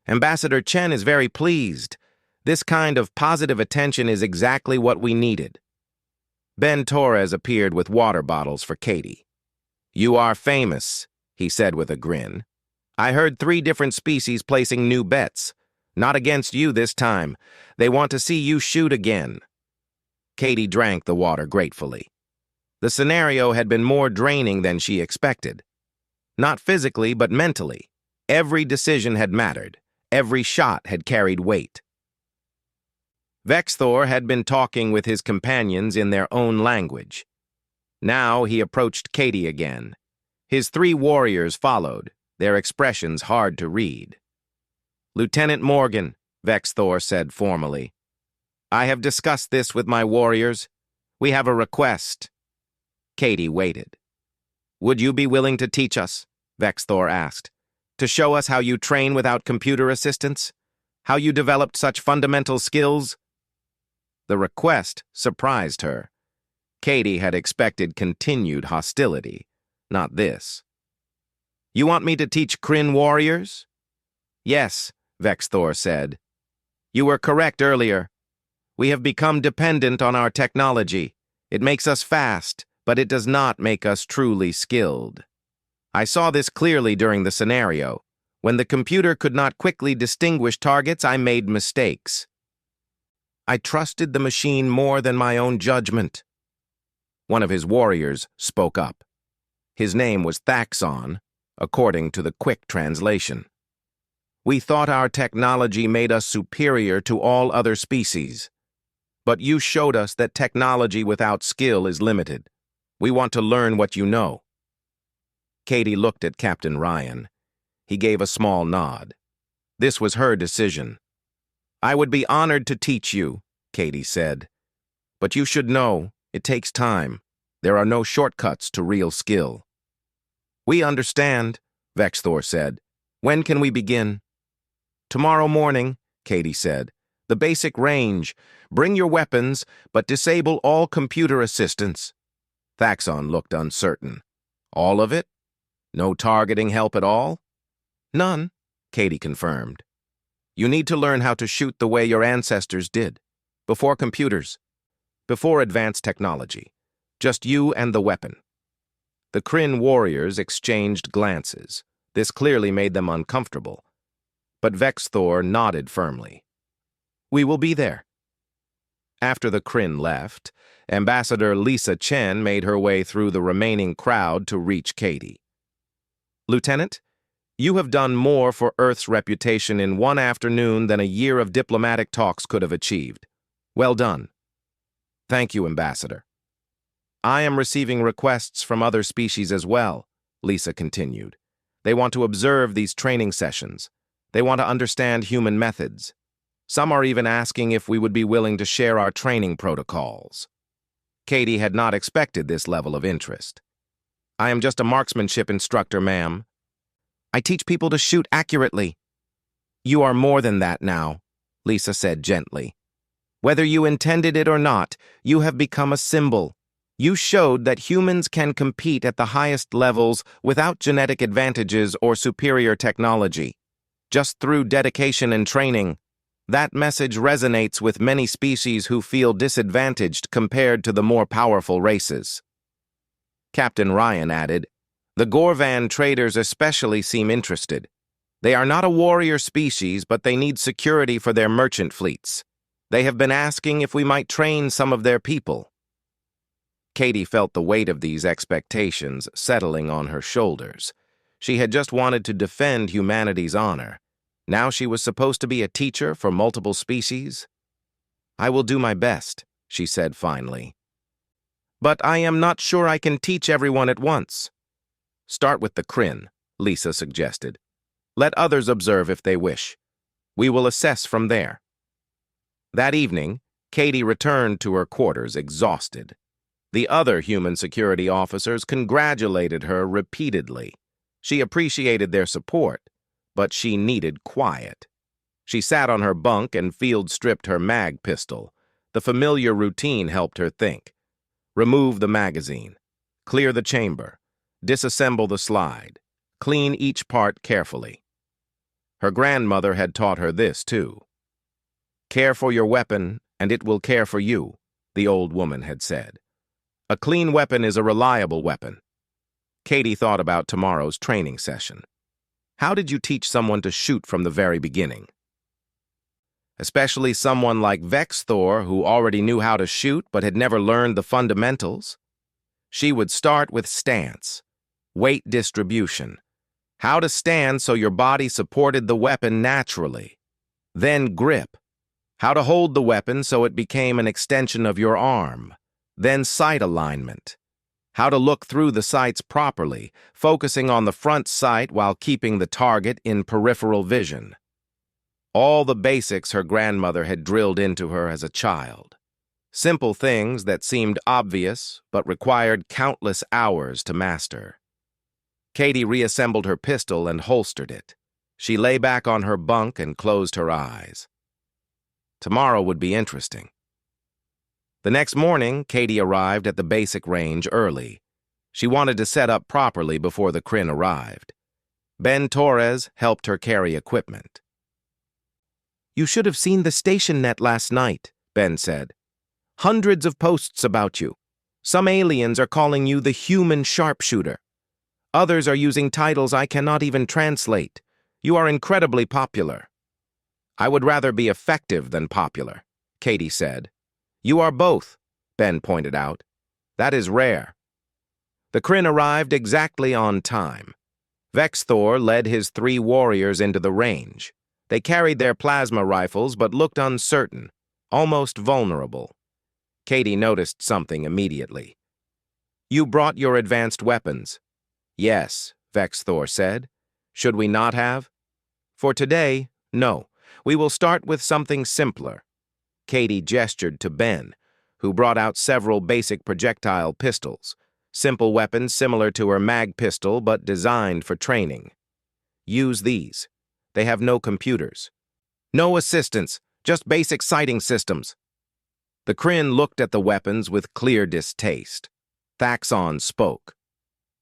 "Ambassador Chen is very pleased. This kind of positive attention is exactly what we needed." Ben Torres appeared with water bottles for Katie. "You are famous," he said with a grin. "I heard 3 different species placing new bets. Not against you this time. They want to see you shoot again." Katie drank the water gratefully. The scenario had been more draining than she expected. Not physically, but mentally. Every decision had mattered. Every shot had carried weight. Vexthor had been talking with his companions in their own language. Now he approached Katie again. His 3 warriors followed, their expressions hard to read. "Lieutenant Morgan," Vexthor said formally, "I have discussed this with my warriors. We have a request." Katie waited. "Would you be willing to teach us?" Vexthor asked. "To show us how you train without computer assistance? How you developed such fundamental skills?" The request surprised her. Katie had expected continued hostility, not this. "You want me to teach Kryn warriors?" "Yes," Vexthor said. "You were correct earlier. We have become dependent on our technology. It makes us fast, but it does not make us truly skilled. I saw this clearly during the scenario. When the computer could not quickly distinguish targets, I made mistakes. I trusted the machine more than my own judgment." One of his warriors spoke up. His name was Thaxon, according to the quick translation. "We thought our technology made us superior to all other species. But you showed us that technology without skill is limited. We want to learn what you know." Katie looked at Captain Ryan. He gave a small nod. This was her decision. "I would be honored to teach you," Katie said. "But you should know, it takes time. There are no shortcuts to real skill." "We understand," Vexthor said. "When can we begin?" "Tomorrow morning," Katie said. "The basic range. Bring your weapons, but disable all computer assistance." Thaxon looked uncertain. "All of it? No targeting help at all?" "None," Katie confirmed. "You need to learn how to shoot the way your ancestors did, before computers. before advanced technology. Just you and the weapon. The Kryn warriors exchanged glances. This clearly made them uncomfortable. But Vexthor nodded firmly. We will be there. After the Kryn left, Ambassador Lisa Chen made her way through the remaining crowd to reach Katie. Lieutenant, you have done more for Earth's reputation in one afternoon than a year of diplomatic talks could have achieved. Well done. Thank you, Ambassador. I am receiving requests from other species as well, Lisa continued. They want to observe these training sessions. They want to understand human methods. Some are even asking if we would be willing to share our training protocols. Katie had not expected this level of interest. I am just a marksmanship instructor, ma'am. I teach people to shoot accurately. You are more than that now, Lisa said gently. Whether you intended it or not, you have become a symbol. You showed that humans can compete at the highest levels without genetic advantages or superior technology. Just through dedication and training. That message resonates with many species who feel disadvantaged compared to the more powerful races. Captain Ryan added, the Gorvan traders especially seem interested. They are not a warrior species, but they need security for their merchant fleets. They have been asking if we might train some of their people. Katie felt the weight of these expectations settling on her shoulders. She had just wanted to defend humanity's honor. Now she was supposed to be a teacher for multiple species? I will do my best, she said finally. But I am not sure I can teach everyone at once. Start with the Kryn, Lisa suggested. Let others observe if they wish. We will assess from there. That evening, Katie returned to her quarters exhausted. The other human security officers congratulated her repeatedly. She appreciated their support, but she needed quiet. She sat on her bunk and field-stripped her mag pistol. The familiar routine helped her think. Remove the magazine. Clear the chamber. Disassemble the slide. Clean each part carefully. Her grandmother had taught her this, too. Care for your weapon, and it will care for you, the old woman had said. A clean weapon is a reliable weapon. Katie thought about tomorrow's training session. How did you teach someone to shoot from the very beginning? Especially someone like Vexthor, who already knew how to shoot but had never learned the fundamentals. She would start with stance, weight distribution, how to stand so your body supported the weapon naturally. Then grip, how to hold the weapon so it became an extension of your arm. Then sight alignment, how to look through the sights properly, focusing on the front sight while keeping the target in peripheral vision. All the basics her grandmother had drilled into her as a child. Simple things that seemed obvious but required countless hours to master. Katie reassembled her pistol and holstered it. She lay back on her bunk and closed her eyes. Tomorrow would be interesting. The next morning, Katie arrived at the basic range early. She wanted to set up properly before the Kryn arrived. Ben Torres helped her carry equipment. You should have seen the station net last night, Ben said. Hundreds of posts about you. Some aliens are calling you the human sharpshooter. Others are using titles I cannot even translate. You are incredibly popular. I would rather be effective than popular, Katie said. You are both, Ben pointed out. That is rare. The Kryn arrived exactly on time. Vexthor led his 3 warriors into the range. They carried their plasma rifles but looked uncertain, almost vulnerable. Katie noticed something immediately. You brought your advanced weapons. Yes, Vexthor said. Should we not have? For today, no. We will start with something simpler. Katie gestured to Ben, who brought out several basic projectile pistols, simple weapons similar to her mag pistol but designed for training. Use these. They have no computers. No assistance, just basic sighting systems. The Kryn looked at the weapons with clear distaste. Thaxon spoke.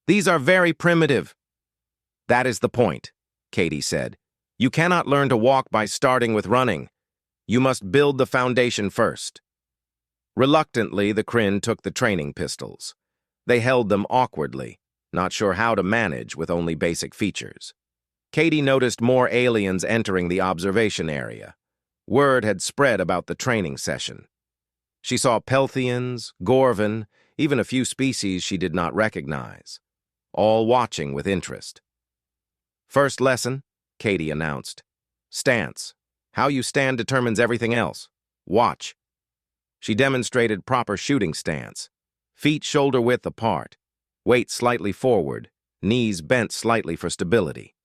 These are very primitive. That is the point, Katie said. You cannot learn to walk by starting with running. You must build the foundation first. Reluctantly, the Kryn took the training pistols. They held them awkwardly, not sure how to manage with only basic features. Katie noticed more aliens entering the observation area. Word had spread about the training session. She saw Pelthians, Gorvan, even a few species she did not recognize, all watching with interest. "First lesson," Katie announced. "Stance. How you stand determines everything else. Watch." She demonstrated proper shooting stance. Feet shoulder-width apart. Weight slightly forward. Knees bent slightly for stability.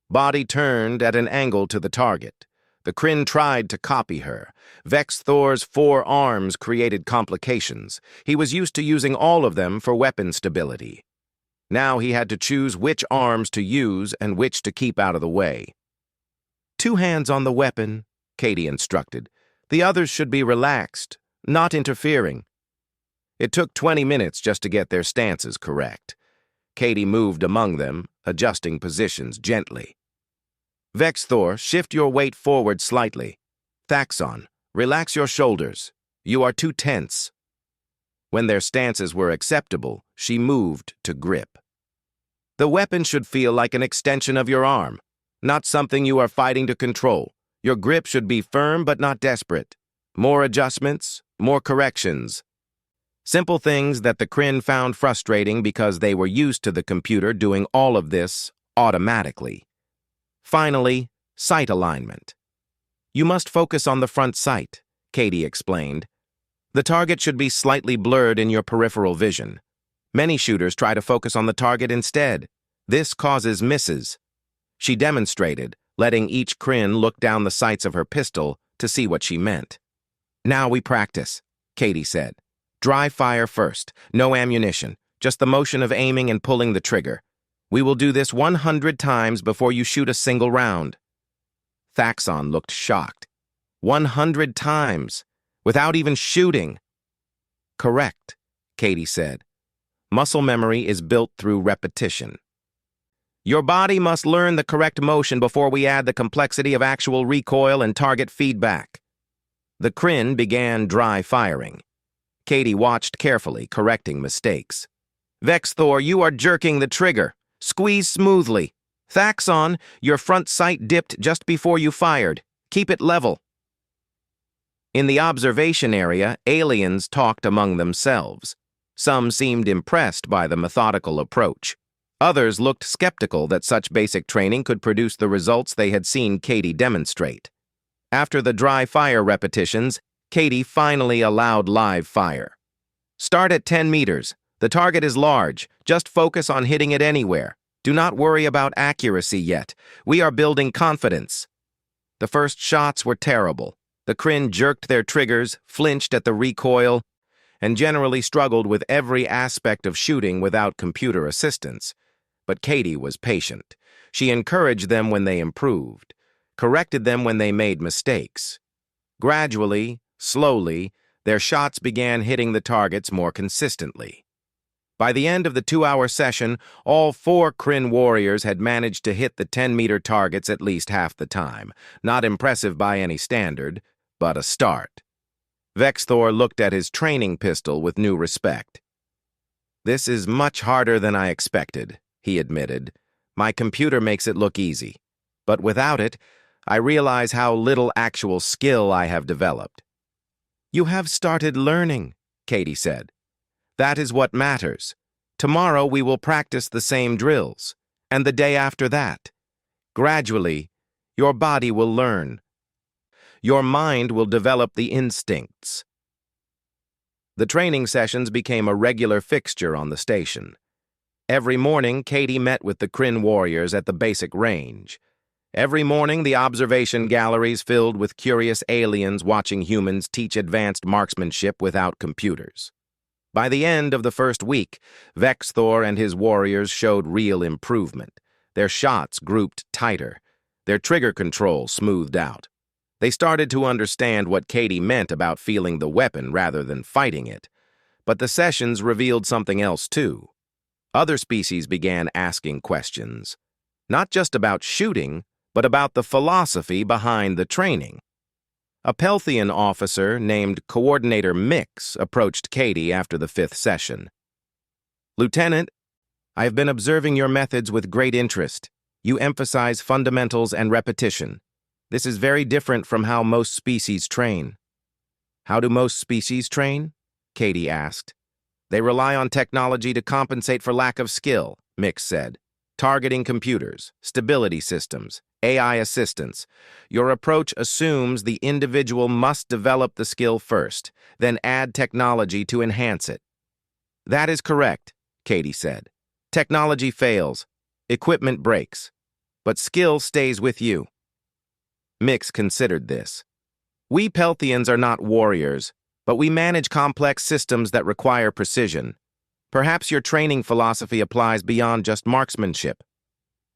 Body turned at an angle to the target. The Kryn tried to copy her. Vex Thor's 4 arms created complications. He was used to using all of them for weapon stability. Now he had to choose which arms to use and which to keep out of the way. "2 hands on the weapon," Katie instructed. "The others should be relaxed, not interfering." It took 20 minutes just to get their stances correct. Katie moved among them, adjusting positions gently. "Vex Thor, shift your weight forward slightly. Thaxon, relax your shoulders. You are too tense." When their stances were acceptable, she moved to grip. "The weapon should feel like an extension of your arm, not something you are fighting to control. Your grip should be firm but not desperate. More adjustments, more corrections." Simple things that the Kryn found frustrating because they were used to the computer doing all of this automatically. Finally, sight alignment. "You must focus on the front sight," Katie explained. "The target should be slightly blurred in your peripheral vision. Many shooters try to focus on the target instead. This causes misses." She demonstrated, letting each Kryn look down the sights of her pistol to see what she meant. "Now we practice," Katie said. "Dry fire first, no ammunition, just the motion of aiming and pulling the trigger. We will do this 100 times before you shoot a single round." Thaxon looked shocked. 100 times, without even shooting. "Correct," Katie said. "Muscle memory is built through repetition. Your body must learn the correct motion before we add the complexity of actual recoil and target feedback." The Kryn began dry firing. Katie watched carefully, correcting mistakes. "Vex Thor, you are jerking the trigger. Squeeze smoothly. Thaxon, your front sight dipped just before you fired. Keep it level." In the observation area, aliens talked among themselves. Some seemed impressed by the methodical approach. Others looked skeptical that such basic training could produce the results they had seen Katie demonstrate. After the dry fire repetitions, Katie finally allowed live fire. "Start at 10 meters. The target is large. Just focus on hitting it anywhere. Do not worry about accuracy yet. We are building confidence." The first shots were terrible. The Kryn jerked their triggers, flinched at the recoil, and generally struggled with every aspect of shooting without computer assistance. But Katie was patient. She encouraged them when they improved, corrected them when they made mistakes. Gradually, slowly, their shots began hitting the targets more consistently. By the end of the 2-hour session, all 4 Kryn warriors had managed to hit the 10-meter targets at least half the time. Not impressive by any standard, but a start. Vex Thor looked at his training pistol with new respect. "This is much harder than I expected," he admitted. "My computer makes it look easy. But without it, I realize how little actual skill I have developed." "You have started learning," Katie said. "That is what matters. Tomorrow we will practice the same drills, and the day after that. Gradually, your body will learn. Your mind will develop the instincts." The training sessions became a regular fixture on the station. Every morning, Katie met with the Kryn warriors at the basic range. Every morning, the observation galleries filled with curious aliens watching humans teach advanced marksmanship without computers. By the end of the first week, Vex Thor and his warriors showed real improvement. Their shots grouped tighter, their trigger control smoothed out. They started to understand what Katie meant about feeling the weapon rather than fighting it. But the sessions revealed something else too. Other species began asking questions, not just about shooting, but about the philosophy behind the training. A Pelthian officer named Coordinator Mix approached Katie after the 5th session. "Lieutenant, I have been observing your methods with great interest. You emphasize fundamentals and repetition. This is very different from how most species train." "How do most species train?" Katie asked. "They rely on technology to compensate for lack of skill," Mix said. "Targeting computers, stability systems, AI assistance. Your approach assumes the individual must develop the skill first, then add technology to enhance it." "That is correct," Katie said. "Technology fails, equipment breaks, but skill stays with you." Mix considered this. "We Pelthians are not warriors, but we manage complex systems that require precision. Perhaps your training philosophy applies beyond just marksmanship."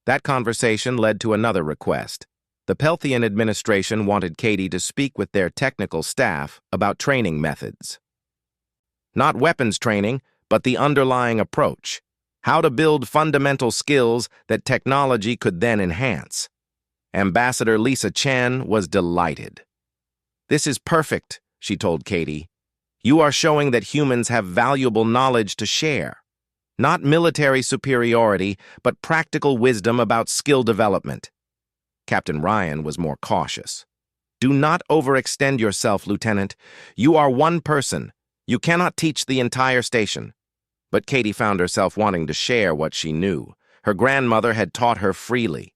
That conversation led to another request. The Pelthian administration wanted Katie to speak with their technical staff about training methods. Not weapons training, but the underlying approach. How to build fundamental skills that technology could then enhance. Ambassador Lisa Chen was delighted. "This is perfect," she told Katie. "You are showing that humans have valuable knowledge to share. Not military superiority, but practical wisdom about skill development." Captain Ryan was more cautious. "Do not overextend yourself, Lieutenant. You are one person. You cannot teach the entire station." But Katie found herself wanting to share what she knew. Her grandmother had taught her freely.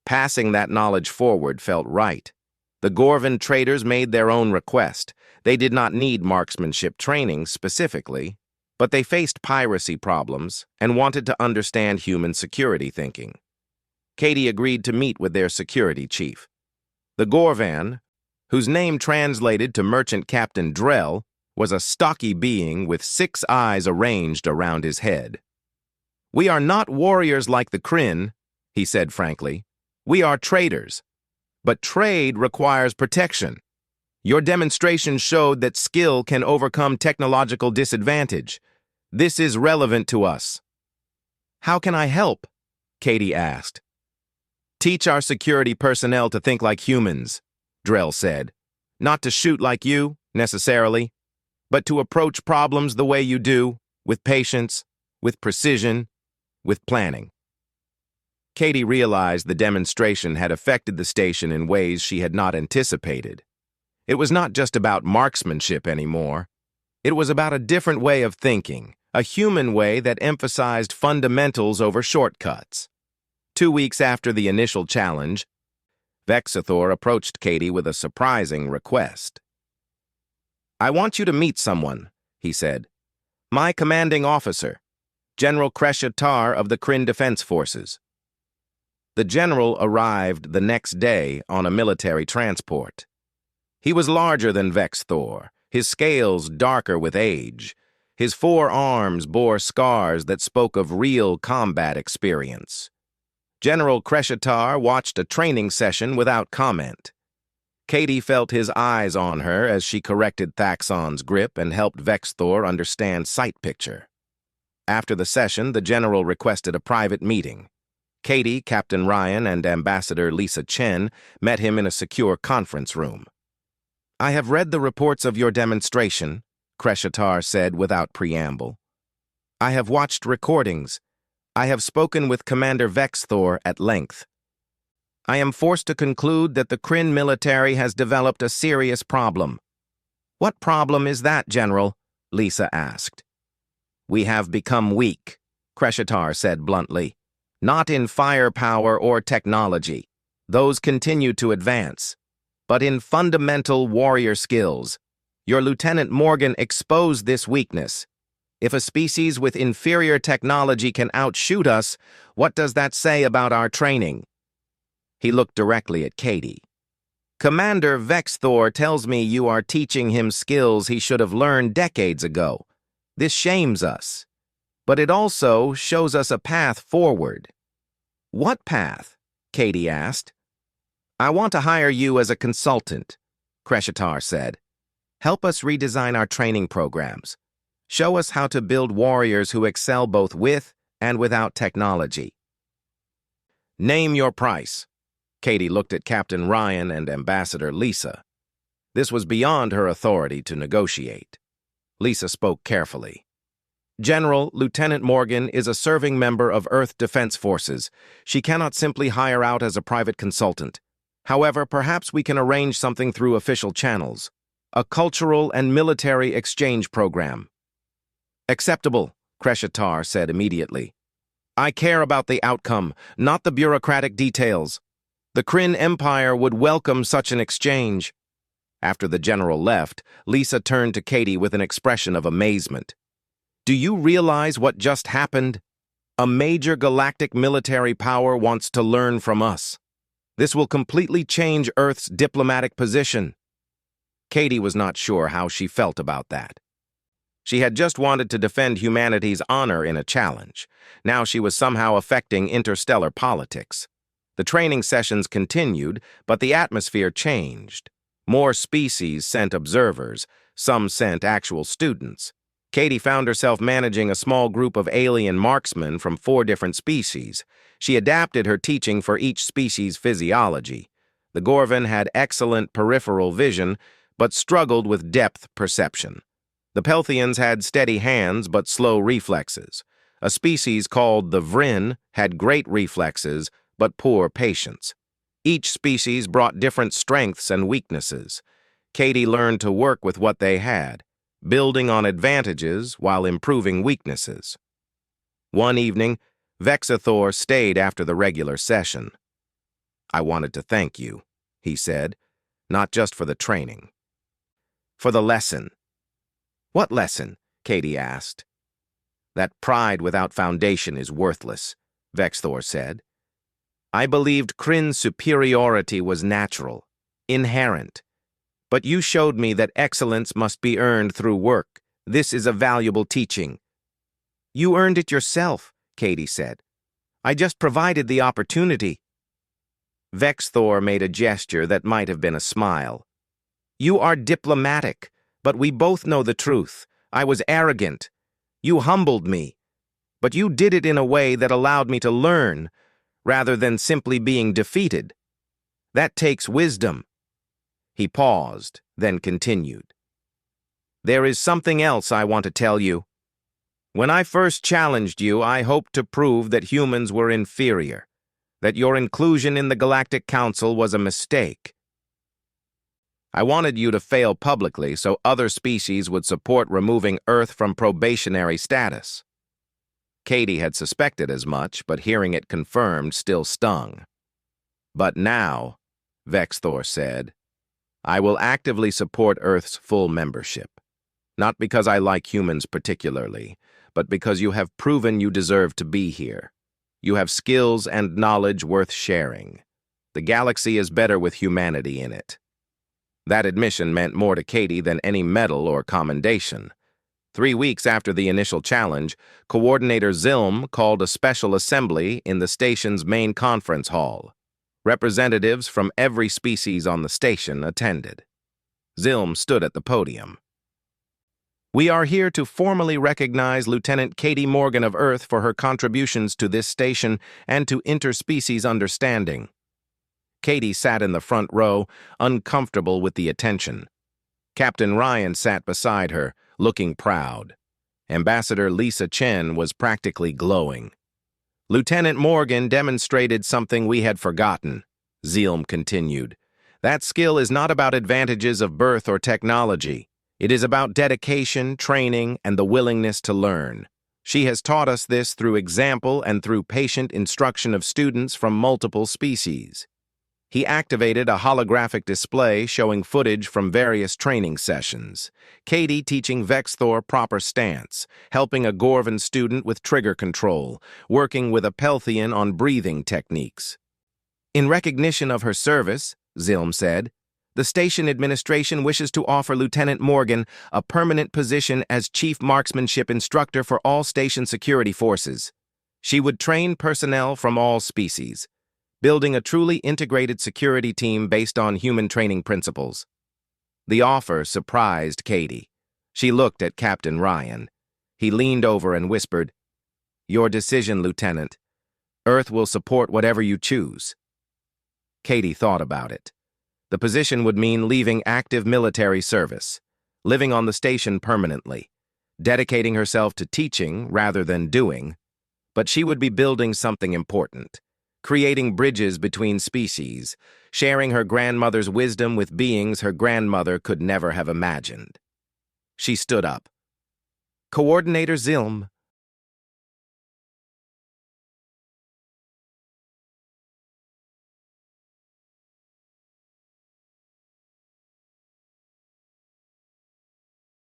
Passing that knowledge forward felt right. The Gorvan traders made their own request. They did not need marksmanship training specifically, but they faced piracy problems and wanted to understand human security thinking. Katie agreed to meet with their security chief. The Gorvan, whose name translated to Merchant Captain Drell, was a stocky being with 6 eyes arranged around his head. "We are not warriors like the Kryn," he said frankly. "We are traders. But trade requires protection. Your demonstration showed that skill can overcome technological disadvantage. This is relevant to us." "How can I help?" Katie asked. "Teach our security personnel to think like humans," Drell said. "Not to shoot like you, necessarily, but to approach problems the way you do, with patience, with precision, with planning." Katie realized the demonstration had affected the station in ways she had not anticipated. It was not just about marksmanship anymore. It was about a different way of thinking, a human way that emphasized fundamentals over shortcuts. 2 weeks after the initial challenge, Vexathor approached Katie with a surprising request. "I want you to meet someone," he said. "My commanding officer, General Kresha Tar of the Kryn Defense Forces." The general arrived the next day on a military transport. He was larger than Vexthor, his scales darker with age. His 4 arms bore scars that spoke of real combat experience. General Kreshatar watched a training session without comment. Katie felt his eyes on her as she corrected Thaxon's grip and helped Vexthor understand sight picture. After the session, the general requested a private meeting. Katie, Captain Ryan, and Ambassador Lisa Chen met him in a secure conference room. "I have read the reports of your demonstration," Kreshatar said without preamble. "I have watched recordings. I have spoken with Commander Vexthor at length. I am forced to conclude that the Kryn military has developed a serious problem." "What problem is that, General?" Lisa asked. "We have become weak," Kreshatar said bluntly. "Not in firepower or technology. Those continue to advance. But in fundamental warrior skills. Your Lieutenant Morgan exposed this weakness. If a species with inferior technology can outshoot us, what does that say about our training?" He looked directly at Katie. "Commander Vexthor tells me you are teaching him skills he should have learned decades ago. This shames us. But it also shows us a path forward." "What path?" Katie asked. "I want to hire you as a consultant," Kreshatar said. "Help us redesign our training programs. Show us how to build warriors who excel both with and without technology." "Name your price." Katie looked at Captain Ryan and Ambassador Lisa. This was beyond her authority to negotiate. Lisa spoke carefully. General, Lieutenant Morgan is a serving member of Earth Defense Forces. She cannot simply hire out as a private consultant. However, perhaps we can arrange something through official channels. A cultural and military exchange program. Acceptable, Kreshatar said immediately. I care about the outcome, not the bureaucratic details. The Kryn Empire would welcome such an exchange. After the general left, Lisa turned to Katie with an expression of amazement. Do you realize what just happened? A major galactic military power wants to learn from us. This will completely change Earth's diplomatic position. Katie was not sure how she felt about that. She had just wanted to defend humanity's honor in a challenge. Now she was somehow affecting interstellar politics. The training sessions continued, but the atmosphere changed. More species sent observers, some sent actual students. Katie found herself managing a small group of alien marksmen from 4 different species. She adapted her teaching for each species' physiology. The Gorvan had excellent peripheral vision, but struggled with depth perception. The Pelthians had steady hands but slow reflexes. A species called the Vryn had great reflexes but poor patience. Each species brought different strengths and weaknesses. Katie learned to work with what they had, building on advantages while improving weaknesses. One evening, Vexathor stayed after the regular session. I wanted to thank you, he said, not just for the training. For the lesson. What lesson? Katie asked. That pride without foundation is worthless, Vexathor said. I believed Kryn's superiority was natural, inherent. But you showed me that excellence must be earned through work. This is a valuable teaching. You earned it yourself, Katie said. I just provided the opportunity. Vexathor made a gesture that might have been a smile. You are diplomatic, but we both know the truth. I was arrogant. You humbled me. But you did it in a way that allowed me to learn, rather than simply being defeated. That takes wisdom. He paused, then continued. There is something else I want to tell you. When I first challenged you, I hoped to prove that humans were inferior, that your inclusion in the Galactic Council was a mistake. I wanted you to fail publicly so other species would support removing Earth from probationary status. Katie had suspected as much, but hearing it confirmed still stung. But now, Vexathor said, I will actively support Earth's full membership. Not because I like humans particularly, but because you have proven you deserve to be here. You have skills and knowledge worth sharing. The galaxy is better with humanity in it. That admission meant more to Katie than any medal or commendation. 3 weeks after the initial challenge, Coordinator Zilm called a special assembly in the station's main conference hall. Representatives from every species on the station attended. Zilm stood at the podium. We are here to formally recognize Lieutenant Katie Morgan of Earth for her contributions to this station and to interspecies understanding. Katie sat in the front row, uncomfortable with the attention. Captain Ryan sat beside her, looking proud. Ambassador Lisa Chen was practically glowing. Lieutenant Morgan demonstrated something we had forgotten, Zilm continued. That skill is not about advantages of birth or technology. It is about dedication, training, and the willingness to learn. She has taught us this through example and through patient instruction of students from multiple species. He activated a holographic display showing footage from various training sessions. Katie teaching Vexathor proper stance, helping a Gorvan student with trigger control, working with a Pelthian on breathing techniques. In recognition of her service, Zilm said, the station administration wishes to offer Lieutenant Morgan a permanent position as Chief Marksmanship Instructor for all station security forces. She would train personnel from all species, building a truly integrated security team based on human training principles. The offer surprised Katie. She looked at Captain Ryan. He leaned over and whispered, Your decision, Lieutenant. Earth will support whatever you choose. Katie thought about it. The position would mean leaving active military service, living on the station permanently, dedicating herself to teaching rather than doing, but she would be building something important, creating bridges between species, sharing her grandmother's wisdom with beings her grandmother could never have imagined. She stood up. "Coordinator Zilm,